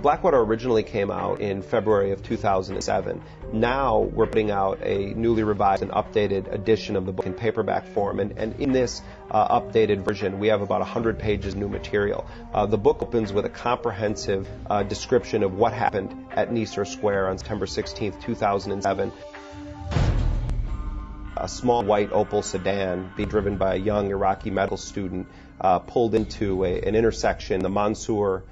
Blackwater originally came out in February of 2007. Now we're putting out a newly revised and updated edition of the book in paperback form, and in this updated version we have about 100 pages of new material. The book opens with a comprehensive description of what happened at Nicer Square on September 16, 2007. A small white Opel sedan being driven by a young Iraqi medical student pulled into an intersection in the Mansour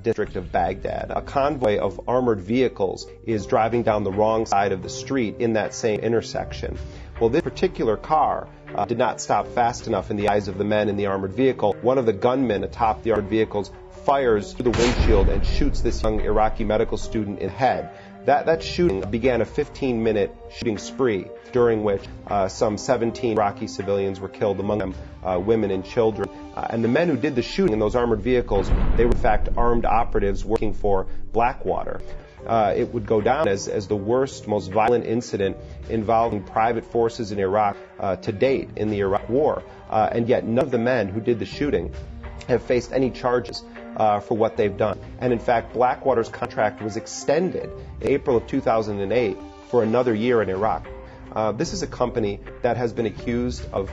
district of Baghdad. A convoy of armored vehicles is driving down the wrong side of the street in that same intersection. Well, this particular car did not stop fast enough in the eyes of the men in the armored vehicle. One of the gunmen atop the armored vehicles fires through the windshield and shoots this young Iraqi medical student in the head. That shooting began a 15-minute shooting spree, during which some 17 Iraqi civilians were killed, among them women and children. And the men who did the shooting in those armored vehicles, they were in fact armed operatives working for Blackwater. It would go down as the worst, most violent incident involving private forces in Iraq to date in the Iraq War. And yet none of the men who did the shooting have faced any charges for what they've done. And in fact, Blackwater's contract was extended in April of 2008 for another year in Iraq. This is a company that has been accused of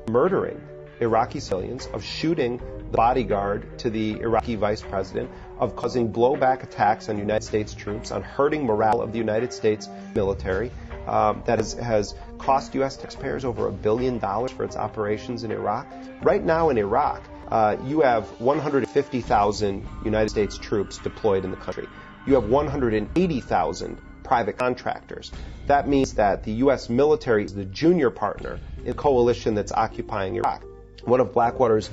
murdering Iraqi civilians, of shooting the bodyguard to the Iraqi vice president, of causing blowback attacks on United States troops, on hurting morale of the United States military, that has cost U.S. taxpayers over $1 billion for its operations in Iraq. Right now in Iraq, you have 150,000 United States troops deployed in the country. You have 180,000 private contractors. That means that the U.S. military is the junior partner in a coalition that's occupying Iraq. One of Blackwater's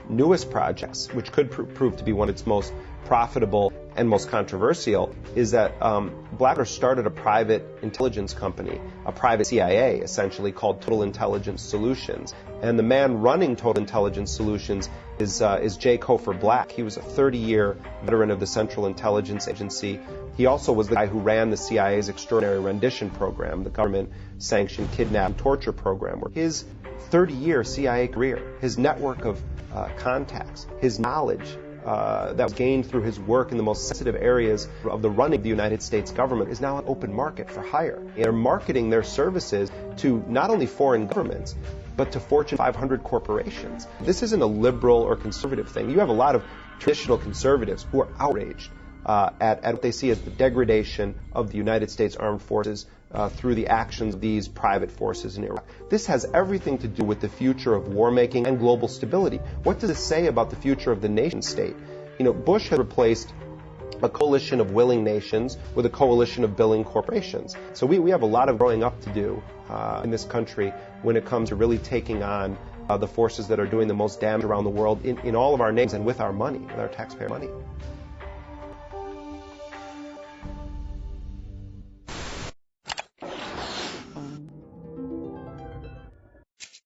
newest projects, which could prove to be one of its most profitable and most controversial, is that Blackwater started a private intelligence company, a private CIA essentially, called Total Intelligence Solutions. And the man running Total Intelligence Solutions is J. Cofer Black. He was a 30-year veteran of the Central Intelligence Agency. He also was the guy who ran the CIA's Extraordinary Rendition Program, the government-sanctioned kidnap and torture program. His 30-year CIA career, his network of contacts, his knowledge that was gained through his work in the most sensitive areas of the running of the United States government is now an open market for hire. They're marketing their services to not only foreign governments, but to Fortune 500 corporations. This isn't a liberal or conservative thing. You have a lot of traditional conservatives who are outraged at what they see as the degradation of the United States Armed Forces through the actions of these private forces in Iraq. This has everything to do with the future of war making and global stability. What does this say about the future of the nation state? You know, Bush has replaced a coalition of willing nations with a coalition of billing corporations. So we have a lot of growing up to do in this country when it comes to really taking on the forces that are doing the most damage around the world in all of our names and with our money, with our taxpayer money.